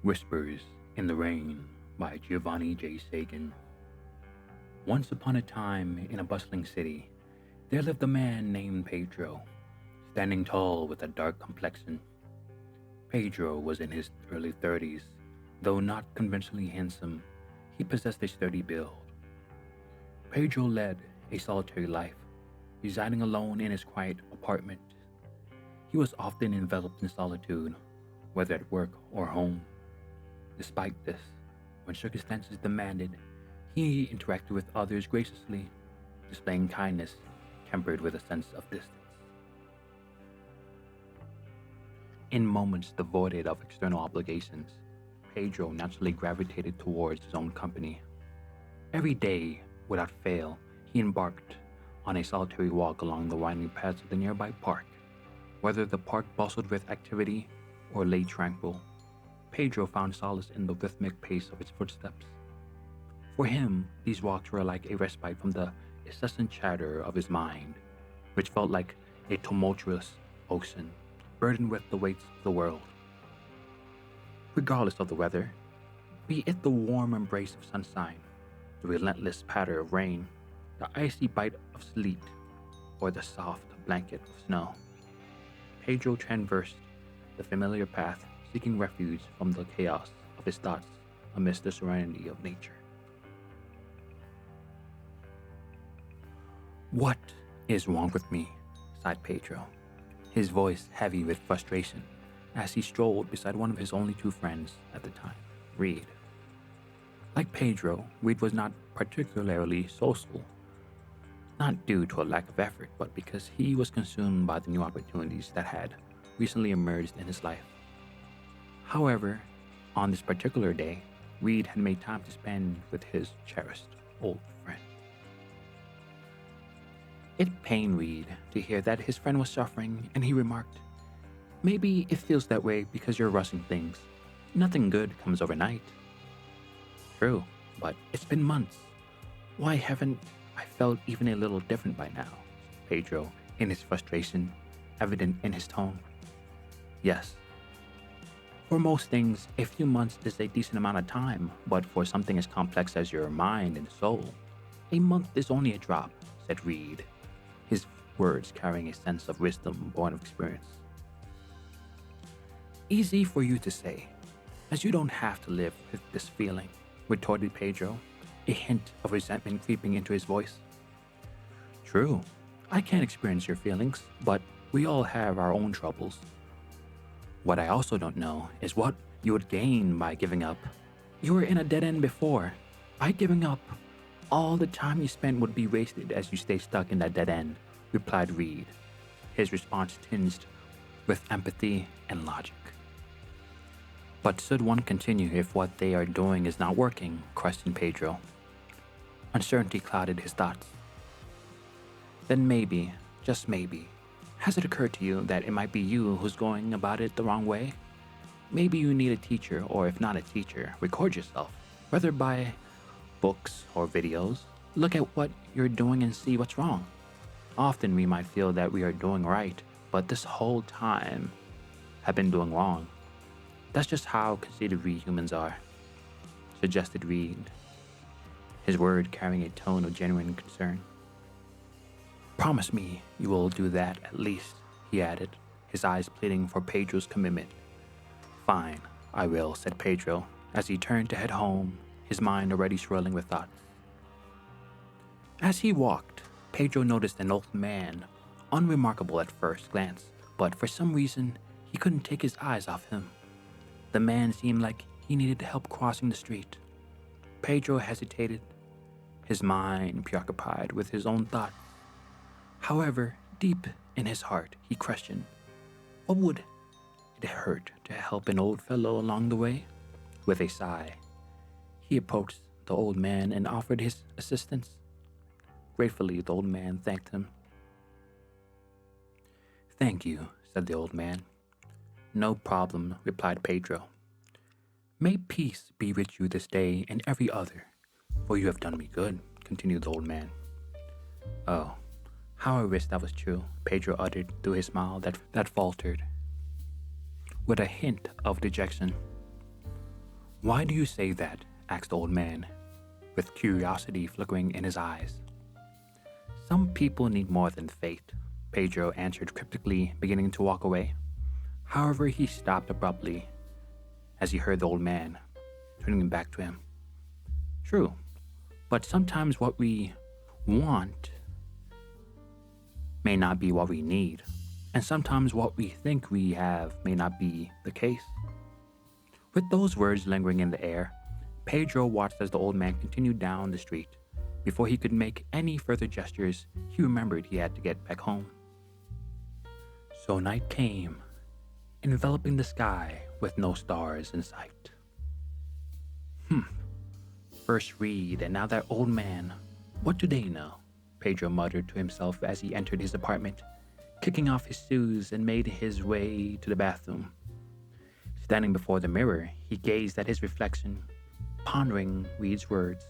Whispers in the Rain by Giovanni J. Sagan. Once upon a time, in a bustling city, there lived a man named Pedro, standing tall with a dark complexion. Pedro was in his early 30s. Though not conventionally handsome, he possessed a sturdy build. Pedro led a solitary life, residing alone in his quiet apartment. He was often enveloped in solitude, whether at work or home. Despite this, when circumstances demanded, he interacted with others graciously, displaying kindness tempered with a sense of distance. In moments devoid of external obligations, Pedro naturally gravitated towards his own company. Every day, without fail, he embarked on a solitary walk along the winding paths of the nearby park. Whether the park bustled with activity or lay tranquil, Pedro found solace in the rhythmic pace of its footsteps. For him, these walks were like a respite from the incessant chatter of his mind, which felt like a tumultuous ocean, burdened with the weights of the world. Regardless of the weather, be it the warm embrace of sunshine, the relentless patter of rain, the icy bite of sleet, or the soft blanket of snow, Pedro traversed the familiar path, seeking refuge from the chaos of his thoughts amidst the serenity of nature. "What is wrong with me?" sighed Pedro, his voice heavy with frustration, as he strolled beside one of his only two friends at the time, Reid. Like Pedro, Reid was not particularly social, not due to a lack of effort, but because he was consumed by the new opportunities that had recently emerged in his life. However, on this particular day, Reid had made time to spend with his cherished old friend. It pained Reid to hear that his friend was suffering, and he remarked, "Maybe it feels that way because you're rushing things. Nothing good comes overnight." "True, but it's been months. Why haven't I felt even a little different by now?" Pedro, in his frustration, evident in his tone. "Yes. For most things, a few months is a decent amount of time, but for something as complex as your mind and soul, a month is only a drop," said Reid, his words carrying a sense of wisdom born of experience. "Easy for you to say, as you don't have to live with this feeling," retorted Pedro, a hint of resentment creeping into his voice. "True, I can't experience your feelings, but we all have our own troubles. What I also don't know is what you would gain by giving up. You were in a dead end before. By giving up, all the time you spent would be wasted as you stay stuck in that dead end," replied Reid, his response tinged with empathy and logic. "But should one continue if what they are doing is not working?" questioned Pedro. Uncertainty clouded his thoughts. "Then maybe, just maybe, has it occurred to you that it might be you who's going about it the wrong way? Maybe you need a teacher, or if not a teacher, record yourself, whether by books or videos. Look at what you're doing and see what's wrong. Often we might feel that we are doing right, but this whole time have been doing wrong. That's just how conceited we humans are," suggested Reid, his word carrying a tone of genuine concern. "Promise me you will do that at least," he added, his eyes pleading for Pedro's commitment. "Fine, I will," said Pedro, as he turned to head home, his mind already swirling with thoughts. As he walked, Pedro noticed an old man, unremarkable at first glance, but for some reason, he couldn't take his eyes off him. The man seemed like he needed help crossing the street. Pedro hesitated, his mind preoccupied with his own thoughts. However, deep in his heart, he questioned, what would it hurt to help an old fellow along the way? With a sigh, he approached the old man and offered his assistance. Gratefully, the old man thanked him. "Thank you," said the old man. "No problem," replied Pedro. "May peace be with you this day and every other, for you have done me good," continued the old man. "Oh, how I wish that was true," Pedro uttered through his smile that faltered with a hint of dejection. Why do you say that? Asked the old man, with curiosity flickering in his eyes. Some people need more than faith, Pedro answered cryptically, beginning to walk away. However, he stopped abruptly as he heard the old man, turning back to him. True, but sometimes what we want may not be what we need, and sometimes what we think we have may not be the case. With those words lingering in the air, Pedro watched as the old man continued down the street. Before he could make any further gestures, he remembered he had to get back home. So night came, enveloping the sky with no stars in sight. First Reid and now that old man. What do they know? Pedro muttered to himself as he entered his apartment, kicking off his shoes and made his way to the bathroom. Standing before the mirror, he gazed at his reflection, pondering Reid's words.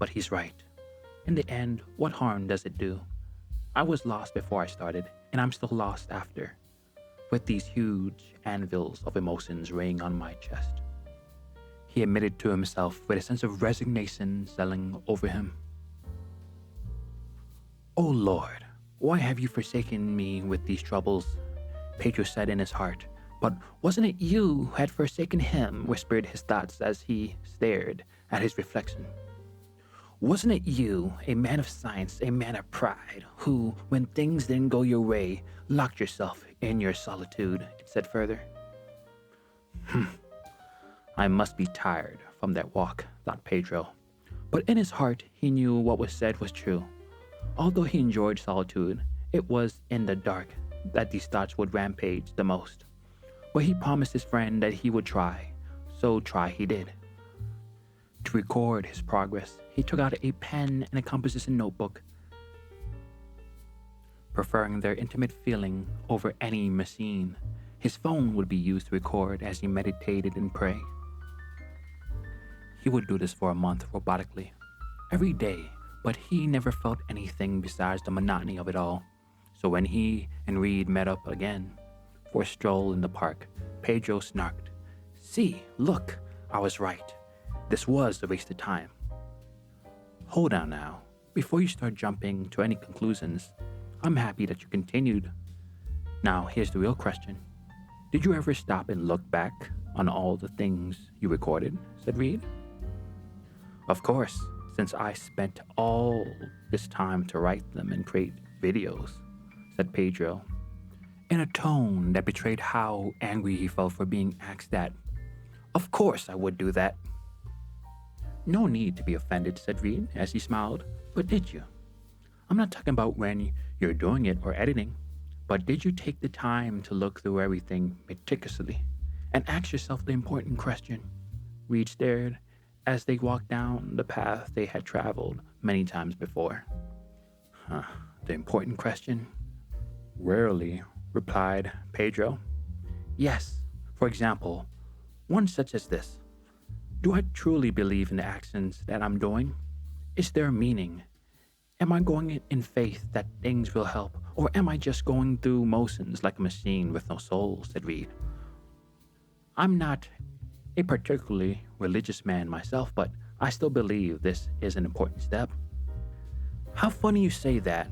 But he's right. In the end, what harm does it do? I was lost before I started, and I'm still lost after, with these huge anvils of emotions weighing on my chest. He admitted to himself with a sense of resignation settling over him. "Oh Lord, why have you forsaken me with these troubles?" Pedro said in his heart. "But wasn't it you who had forsaken him?" whispered his thoughts as he stared at his reflection. "Wasn't it you, a man of science, a man of pride, who, when things didn't go your way, locked yourself in your solitude?" it said further. I must be tired from that walk, thought Pedro. But in his heart, he knew what was said was true. Although he enjoyed solitude, it was in the dark that these thoughts would rampage the most. But he promised his friend that he would try, so try he did. To record his progress, he took out a pen and a composition notebook, preferring their intimate feeling over any machine. His phone would be used to record as he meditated and prayed. He would do this for a month robotically, every day, but he never felt anything besides the monotony of it all. So when he and Reid met up again for a stroll in the park, Pedro snarked, "See, look, I was right. This was a waste of time." Hold on now. Before you start jumping to any conclusions, I'm happy that you continued. Now, here's the real question. Did you ever stop and look back on all the things you recorded? Said Reid. Of course, since I spent all this time to write them and create videos, said Pedro, in a tone that betrayed how angry he felt for being asked that. Of course I would do that. No need to be offended, said Reid as he smiled. But did you? I'm not talking about when you're doing it or editing, but did you take the time to look through everything meticulously and ask yourself the important question? Reid stared as they walked down the path they had traveled many times before. The important question? Rarely, replied Pedro. Yes, for example, one such as this. Do I truly believe in the actions that I'm doing? Is there meaning? Am I going in faith that things will help, or am I just going through motions like a machine with no soul, said Reid. I'm not a particularly religious man myself, but I still believe this is an important step. How funny you say that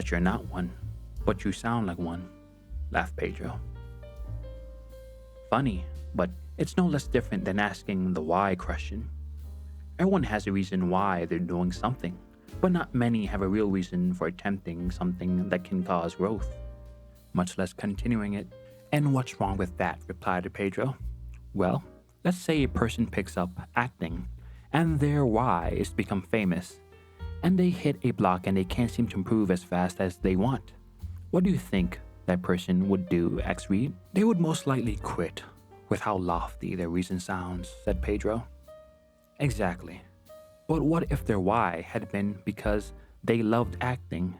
you're not one, but you sound like one, laughed Pedro. Funny, but it's no less different than asking the why question. Everyone has a reason why they're doing something, but not many have a real reason for attempting something that can cause growth, much less continuing it. And what's wrong with that? Replied Pedro. Well, let's say a person picks up acting, and their why is to become famous, and they hit a block and they can't seem to improve as fast as they want. What do you think that person would do, asked Reid? They would most likely quit, with how lofty their reason sounds, said Pedro. Exactly. But what if their why had been because they loved acting,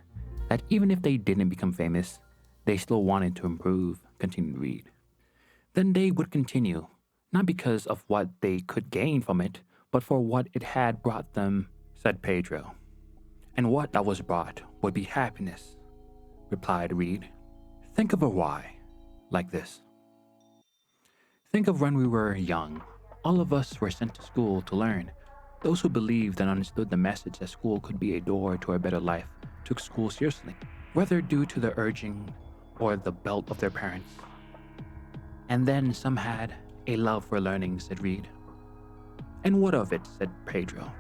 that even if they didn't become famous, they still wanted to improve, continued Reid. Then they would continue, not because of what they could gain from it, but for what it had brought them, said Pedro. And what that was brought would be happiness, replied Reid. Think of a why like this. Think of when we were young. All of us were sent to school to learn. Those who believed and understood the message that school could be a door to a better life took school seriously, whether due to the urging or the belt of their parents. And then some had a love for learning, said Reid. And what of it, said Pedro.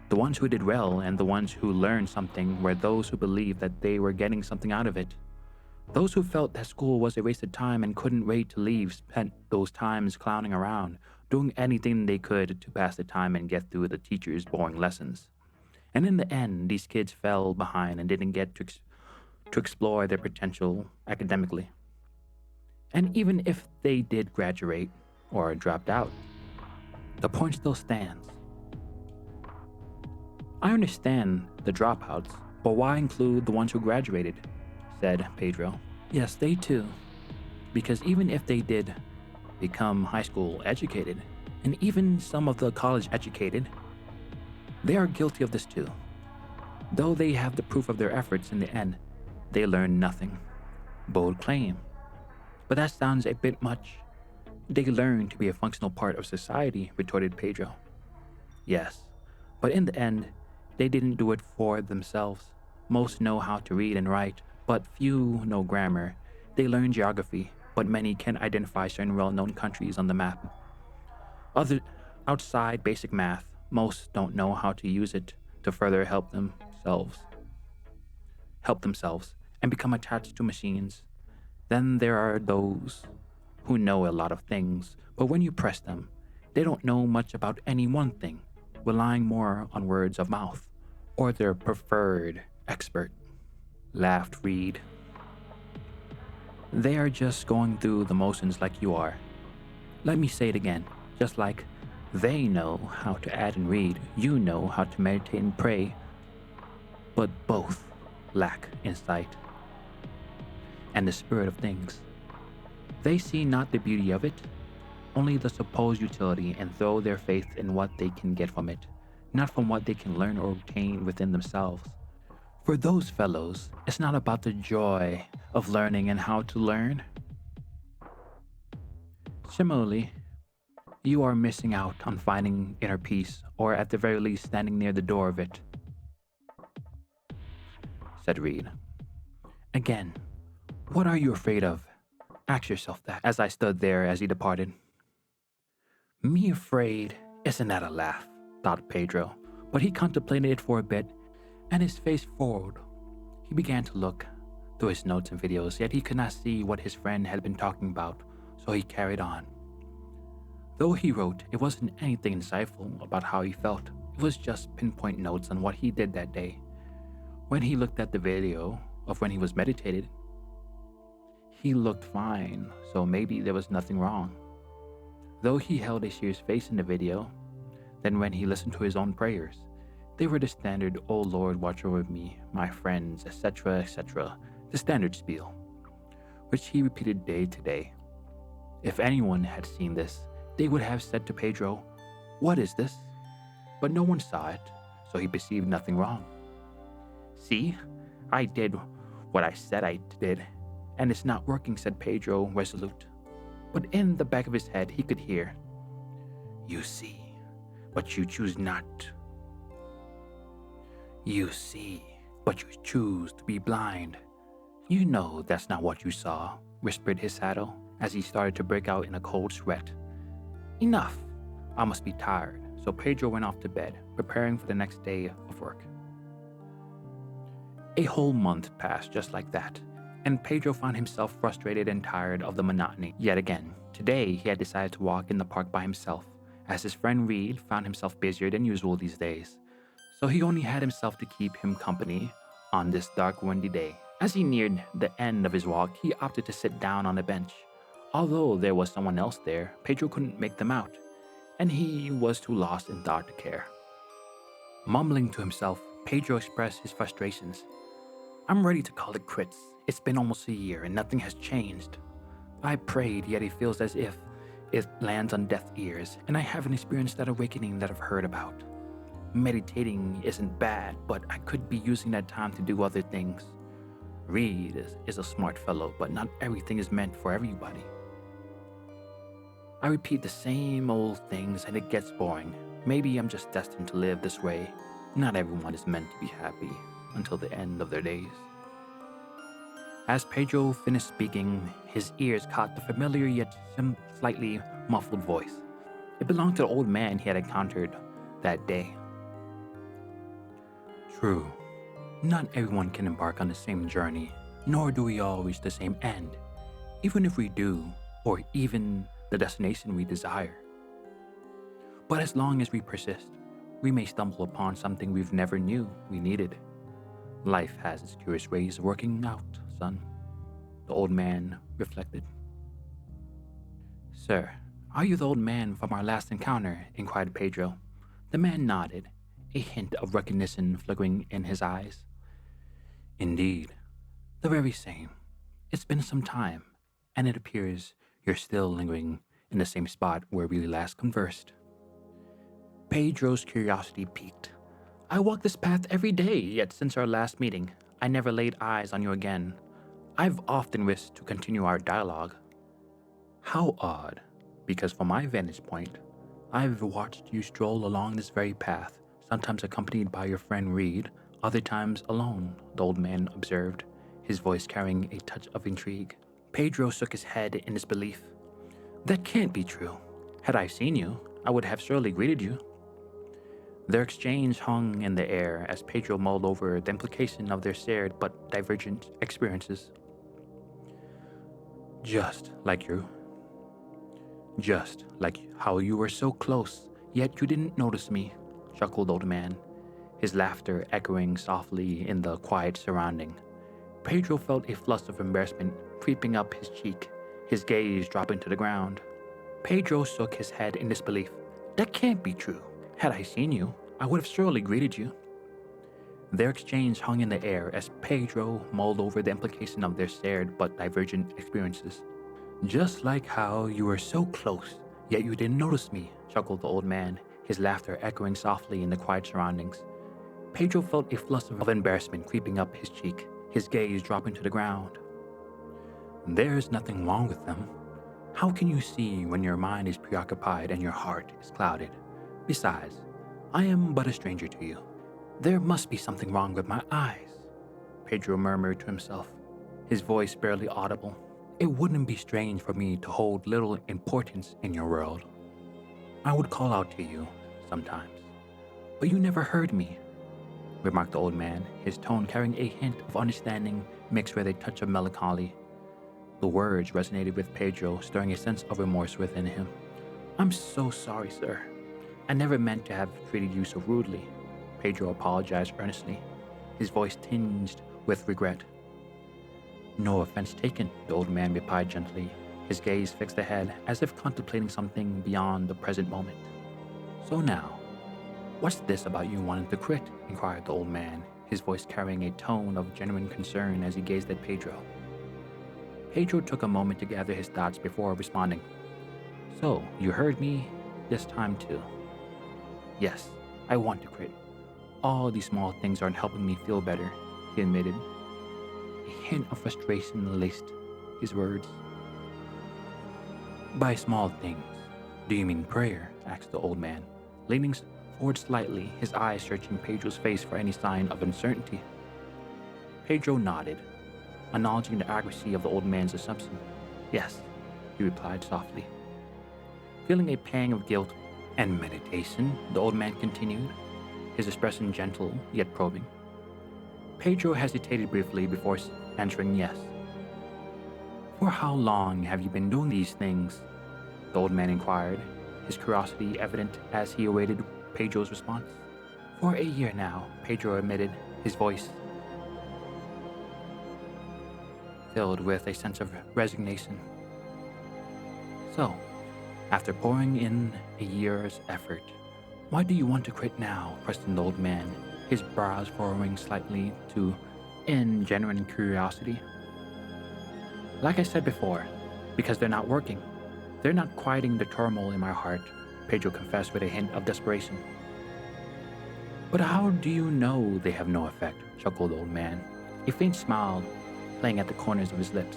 The ones who did well and the ones who learned something were those who believed that they were getting something out of it. Those who felt that school was a waste of time and couldn't wait to leave spent those times clowning around, doing anything they could to pass the time and get through the teacher's boring lessons. And in the end, these kids fell behind and didn't get to explore their potential academically. And even if they did graduate or dropped out, the point still stands. I understand the dropouts, but why include the ones who graduated? Said Pedro. Yes, they too. Because even if they did become high school educated, and even some of the college educated, they are guilty of this too. Though they have the proof of their efforts in the end, they learn nothing. Bold claim. But that sounds a bit much. They learn to be a functional part of society, retorted Pedro. Yes, but in the end, they didn't do it for themselves. Most know how to read and write, but few know grammar. They learn geography, but many can identify certain well-known countries on the map. Outside basic math, most don't know how to use it to further help themselves and become attached to machines. Then there are those who know a lot of things, but when you press them, they don't know much about any one thing, relying more on words of mouth or their preferred expert, laughed Reid. They are just going through the motions like you are. Let me say it again, just like they know how to add and read, you know how to meditate and pray, but both lack insight and the spirit of things. They see not the beauty of it, only the supposed utility, and throw their faith in what they can get from it, not from what they can learn or obtain within themselves. For those fellows, it's not about the joy of learning and how to learn. Similarly, you are missing out on finding inner peace, or at the very least standing near the door of it, said Reid. Again, what are you afraid of? Ask yourself that as I stood there as he departed. Me afraid? Isn't that a laugh? Thought Pedro, but he contemplated it for a bit, and his face furrowed. He began to look through his notes and videos, yet he could not see what his friend had been talking about, so he carried on. Though he wrote, it wasn't anything insightful about how he felt. It was just pinpoint notes on what he did that day. When he looked at the video of when he was meditated, he looked fine, so maybe there was nothing wrong. Though he held a serious face in the video, then when he listened to his own prayers, they were the standard, "Oh Lord, watch over me, my friends," etc., etc., the standard spiel, which he repeated day to day. If anyone had seen this, they would have said to Pedro, "What is this?" But no one saw it, so he perceived nothing wrong. "See, I did what I said I did, and it's not working," said Pedro, resolute. But in the back of his head, he could hear, "You see, but you choose not. You see, but you choose to be blind. You know that's not what you saw," whispered his shadow as he started to break out in a cold sweat. "Enough! I must be tired," so Pedro went off to bed, preparing for the next day of work. A whole month passed just like that, and Pedro found himself frustrated and tired of the monotony yet again. Today, he had decided to walk in the park by himself, as his friend Reid found himself busier than usual these days. So he only had himself to keep him company on this dark, windy day. As he neared the end of his walk, he opted to sit down on a bench. Although there was someone else there, Pedro couldn't make them out, and he was too lost in thought to care. Mumbling to himself, Pedro expressed his frustrations. "I'm ready to call it quits. It's been almost a year and nothing has changed. I prayed, yet it feels as if it lands on deaf ears, and I haven't experienced that awakening that I've heard about. Meditating isn't bad, but I could be using that time to do other things. Reid is a smart fellow, but not everything is meant for everybody." I repeat the same old things and it gets boring. Maybe I'm just destined to live this way. Not everyone is meant to be happy until the end of their days. As Pedro finished speaking, his ears caught the familiar yet slightly muffled voice. It belonged to the old man he had encountered that day. True, not everyone can embark on the same journey, nor do we all reach the same end, even if we do, or even the destination we desire. But as long as we persist, we may stumble upon something we've never knew we needed. Life has its curious ways of working out, son, the old man reflected. Sir, are you the old man from our last encounter? Inquired Pedro. The man nodded, a hint of recognition flickering in his eyes. Indeed, the very same. It's been some time, and it appears you're still lingering in the same spot where we last conversed. Pedro's curiosity piqued. I walk this path every day, yet since our last meeting, I never laid eyes on you again. I've often wished to continue our dialogue. How odd, because from my vantage point, I've watched you stroll along this very path, sometimes accompanied by your friend Reid, other times alone, the old man observed, his voice carrying a touch of intrigue. Pedro shook his head in disbelief. That can't be true. Had I seen you, I would have surely greeted you. Their exchange hung in the air as Pedro mulled over the implication of their shared but divergent experiences. Just like how you were so close, yet you didn't notice me, chuckled the old man, his laughter echoing softly in the quiet surrounding. Pedro felt a flush of embarrassment creeping up his cheek, his gaze dropping to the ground. Pedro shook his head in disbelief. That can't be true. Had I seen you, I would have surely greeted you. Their exchange hung in the air as Pedro mulled over the implication of their shared but divergent experiences. Just like how you were so close, yet you didn't notice me, chuckled the old man, his laughter echoing softly in the quiet surroundings. Pedro felt a flush of embarrassment creeping up his cheek, his gaze dropping to the ground. There's nothing wrong with them. How can you see when your mind is preoccupied and your heart is clouded? Besides, I am but a stranger to you. There must be something wrong with my eyes, Pedro murmured to himself, his voice barely audible. It wouldn't be strange for me to hold little importance in your world. I would call out to you sometimes, but you never heard me, remarked the old man, his tone carrying a hint of understanding mixed with a touch of melancholy. The words resonated with Pedro, stirring a sense of remorse within him. I'm so sorry, sir. I never meant to have treated you so rudely, Pedro apologized earnestly, his voice tinged with regret. No offense taken, the old man replied gently, his gaze fixed ahead as if contemplating something beyond the present moment. So now, what's this about you wanting to quit? Inquired the old man, his voice carrying a tone of genuine concern as he gazed at Pedro. Pedro took a moment to gather his thoughts before responding. So, you heard me this time too? Yes, I want to quit. All these small things aren't helping me feel better, he admitted. A hint of frustration laced his words. By small things, do you mean prayer? Asked the old man, leaning forward slightly, his eyes searching Pedro's face for any sign of uncertainty. Pedro nodded, acknowledging the accuracy of the old man's assumption. Yes, he replied softly. Feeling a pang of guilt and meditation, the old man continued, his expression gentle yet probing. Pedro hesitated briefly before answering yes. For how long have you been doing these things? The old man inquired, his curiosity evident as he awaited Pedro's response. For a year now, Pedro admitted, his voice filled with a sense of resignation. So, after pouring in a year's effort, why do you want to quit now? Questioned the old man, his brows furrowing slightly in genuine curiosity. Like I said before, because they're not working. They're not quieting the turmoil in my heart, Pedro confessed with a hint of desperation. But how do you know they have no effect? Chuckled the old man, a faint smile playing at the corners of his lips.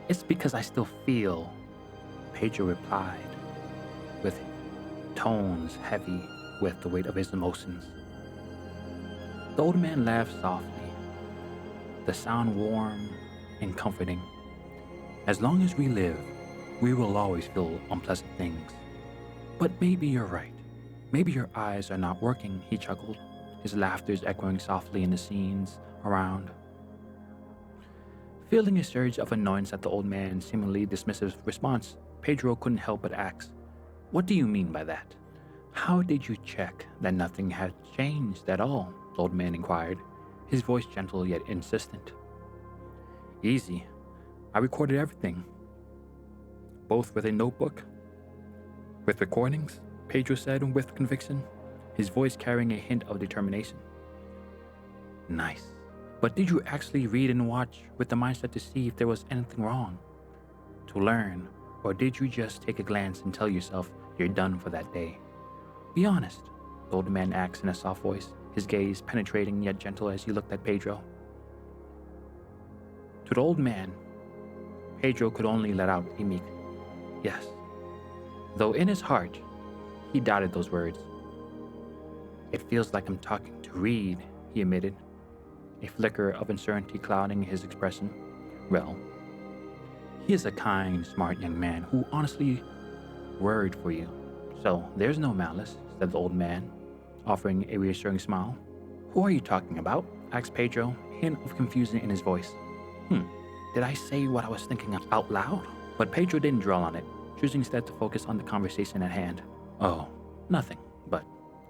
It's because I still feel Pedro replied with tones heavy with the weight of his emotions. The old man laughed softly, the sound warm and comforting. As long as we live, we will always feel unpleasant things. But maybe you're right. Maybe your eyes are not working, he chuckled, his laughter echoing softly in the scenes around. Feeling a surge of annoyance at the old man's seemingly dismissive response, Pedro couldn't help but ask, "What do you mean by that?" "How did you check that nothing had changed at all?" the old man inquired, his voice gentle yet insistent. "Easy. I recorded everything. Both with a notebook, with recordings," Pedro said with conviction, his voice carrying a hint of determination. "Nice. But did you actually read and watch with the mindset to see if there was anything wrong? To learn? Or did you just take a glance and tell yourself you're done for that day? Be honest," the old man asked in a soft voice, his gaze penetrating yet gentle as he looked at Pedro. To the old man, Pedro could only let out a meek yes, though in his heart, he doubted those words. "It feels like I'm talking to Reid," he admitted, a flicker of uncertainty clouding his expression. "Well, he is a kind, smart young man who honestly worried for you. So there's no malice," said the old man, offering a reassuring smile. "Who are you talking about?" asked Pedro, a hint of confusion in his voice. Did I say what I was thinking out loud?" But Pedro didn't dwell on it, choosing instead to focus on the conversation at hand. "Oh, nothing, but..."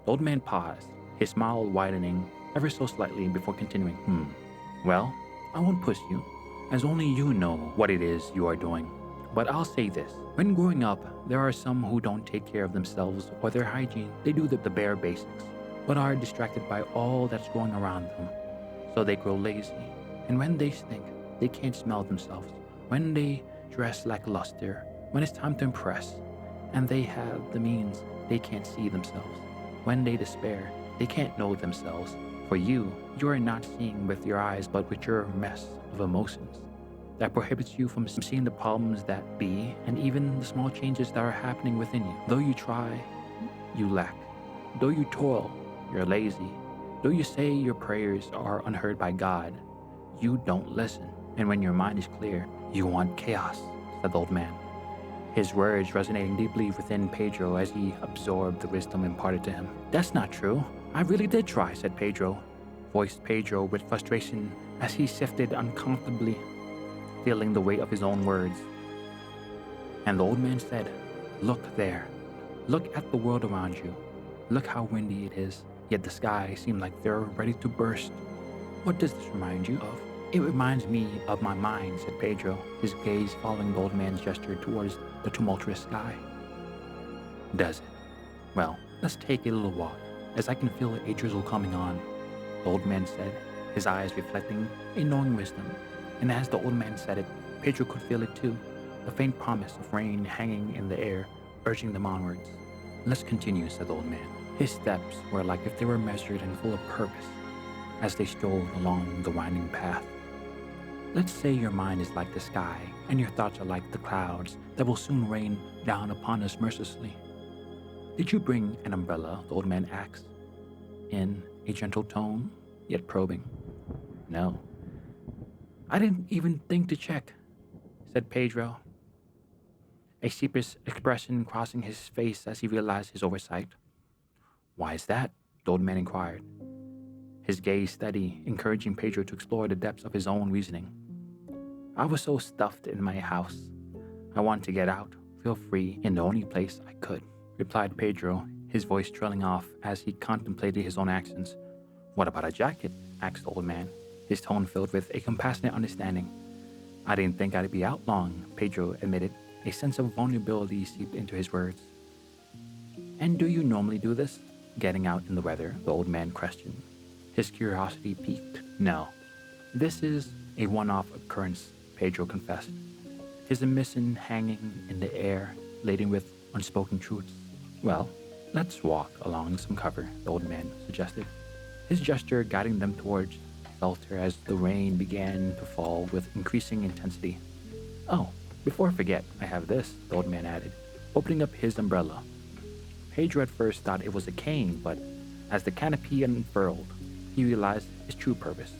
The old man paused, his smile widening ever so slightly before continuing. Well, I won't push you, as only you know what it is you are doing. But I'll say this. When growing up, there are some who don't take care of themselves or their hygiene. They do the bare basics, but are distracted by all that's going around them. So they grow lazy. And when they stink, they can't smell themselves. When they dress lackluster, when it's time to impress, and they have the means, they can't see themselves. When they despair, they can't know themselves. For you are not seeing with your eyes but with your mess of emotions that prohibits you from seeing the problems that be and even the small changes that are happening within you. Though you try, you lack. Though you toil, you're lazy. Though you say your prayers are unheard by God, you don't listen. And when your mind is clear, you want chaos, said the old man, his words resonating deeply within Pedro as he absorbed the wisdom imparted to him. "That's not true. I really did try," said Pedro, voiced Pedro with frustration as he shifted uncomfortably, feeling the weight of his own words. And the old man said, "Look there. Look at the world around you. Look how windy it is, yet the skies seem like they're ready to burst. What does this remind you of?" "It reminds me of my mind," said Pedro, his gaze following the old man's gesture towards the tumultuous sky. "Does it? Well, let's take a little walk, as I can feel a drizzle coming on," the old man said, his eyes reflecting a knowing wisdom. And as the old man said it, Pedro could feel it too, the faint promise of rain hanging in the air, urging them onwards. "Let's continue," said the old man. His steps were like if they were measured and full of purpose as they strolled along the winding path. "Let's say your mind is like the sky, and your thoughts are like the clouds that will soon rain down upon us mercilessly." "Did you bring an umbrella?" the old man asked, in a gentle tone, yet probing. "No. I didn't even think to check," said Pedro, a sheepish expression crossing his face as he realized his oversight. "Why is that?" the old man inquired, his gaze steady, encouraging Pedro to explore the depths of his own reasoning. "I was so stuffed in my house. I wanted to get out, feel free in the only place I could," replied Pedro, his voice trailing off as he contemplated his own actions. "What about a jacket?" asked the old man, his tone filled with a compassionate understanding. "I didn't think I'd be out long," Pedro admitted, a sense of vulnerability seeped into his words. "And do you normally do this, getting out in the weather?" the old man questioned, his curiosity piqued. "No. This is a one-off occurrence," Pedro confessed, his admission hanging in the air, laden with unspoken truths. "Well, let's walk along some cover," the old man suggested, his gesture guiding them towards shelter as the rain began to fall with increasing intensity. "Oh, Before I forget, I have this, the old man added, opening up his umbrella. Pedro at first thought it was a cane, but as the canopy unfurled, he realized its true purpose.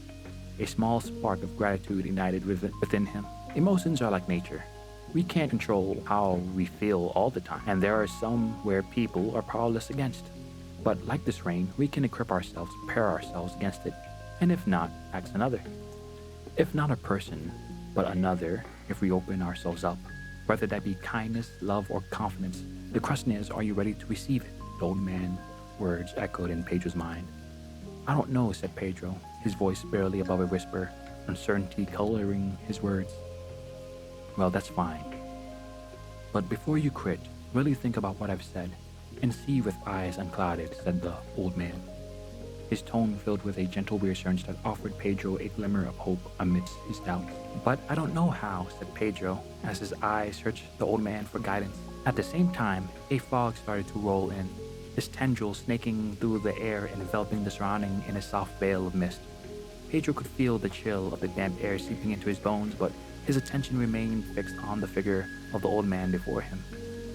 A small spark of gratitude ignited within him. Emotions are like nature. We can't control how we feel all the time, and there are some where people are powerless against. But like this rain, we can equip ourselves, prepare ourselves against it, and if not, ask another. If not a person, but another, if we open ourselves up, whether that be kindness, love, or confidence. The question is, are you ready to receive it? The old man's words echoed in Pedro's mind. I don't know, said Pedro, his voice barely above a whisper, uncertainty coloring his words. Well, that's fine. But before you quit, really think about what I've said, and see with eyes unclouded, said the old man. His tone filled with a gentle reassurance that offered Pedro a glimmer of hope amidst his doubts. But I don't know how, said Pedro, as his eyes searched the old man for guidance. At the same time, a fog started to roll in, its tendrils snaking through the air and enveloping the surrounding in a soft veil of mist. Pedro could feel the chill of the damp air seeping into his bones, but his attention remained fixed on the figure of the old man before him.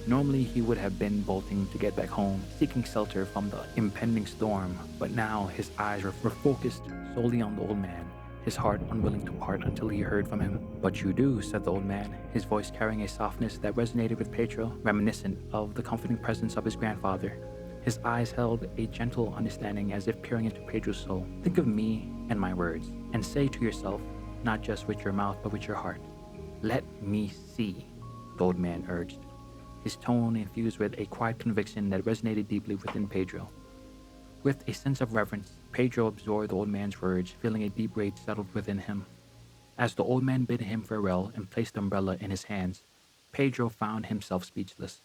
Normally he would have been bolting to get back home, seeking shelter from the impending storm, but now his eyes were focused solely on the old man, his heart unwilling to part until he heard from him. But you do, said the old man, his voice carrying a softness that resonated with Pedro, reminiscent of the comforting presence of his grandfather. His eyes held a gentle understanding as if peering into Pedro's soul. Think of me and my words, and say to yourself, not just with your mouth, but with your heart, let me see, the old man urged, his tone infused with a quiet conviction that resonated deeply within Pedro. With a sense of reverence, Pedro absorbed the old man's words, feeling a deep rage settled within him. As the old man bid him farewell and placed the umbrella in his hands, Pedro found himself speechless,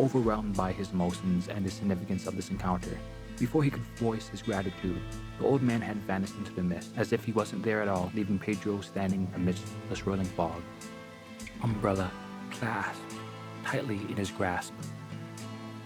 overwhelmed by his emotions and the significance of this encounter. Before he could voice his gratitude, the old man had vanished into the mist, as if he wasn't there at all, leaving Pedro standing amidst the swirling fog. Umbrella clasped tightly in his grasp.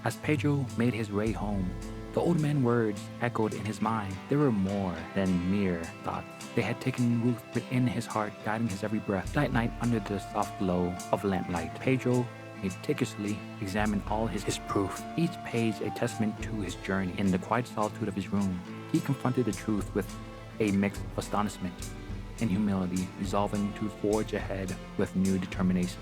As Pedro made his way home, the old man's words echoed in his mind. They were more than mere thoughts. They had taken root within his heart, guiding his every breath. That night, under the soft glow of lamplight, Pedro meticulously examined all his proof, each page a testament to his journey. In the quiet solitude of his room, he confronted the truth with a mix of astonishment and humility, resolving to forge ahead with new determination.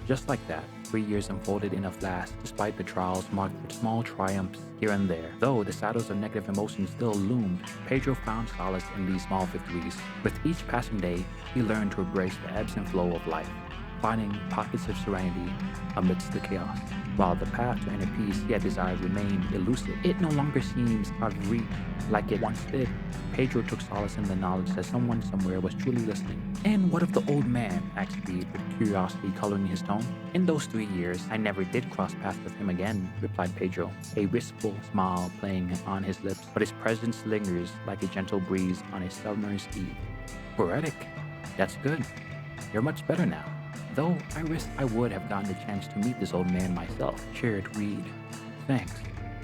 Just like that, 3 years unfolded in a flash, despite the trials marked with small triumphs here and there. Though the shadows of negative emotions still loomed, Pedro found solace in these small victories. With each passing day, he learned to embrace the ebbs and flow of life, finding pockets of serenity amidst the chaos. While the path to inner peace he had desired remained elusive, it no longer seems out of reach like it once did. Pedro took solace in the knowledge that someone somewhere was truly listening. And what of the old man? Asked Reid, with curiosity coloring his tone. In those 3 years, I never did cross paths with him again, replied Pedro, a wistful smile playing on his lips, but his presence lingers like a gentle breeze on a summer's eve. Poetic. That's good. You're much better now. Though I wish I would have gotten the chance to meet this old man myself, cheered Reid. Thanks.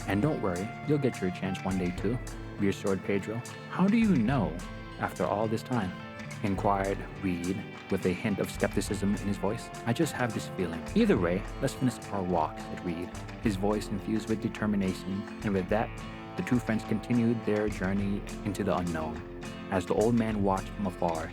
And don't worry, you'll get your chance one day too, reassured Pedro. How do you know after all this time? Inquired Reid, with a hint of skepticism in his voice. I just have this feeling. Either way, let's finish our walk, said Reid, his voice infused with determination, and with that, the two friends continued their journey into the unknown. As the old man watched from afar,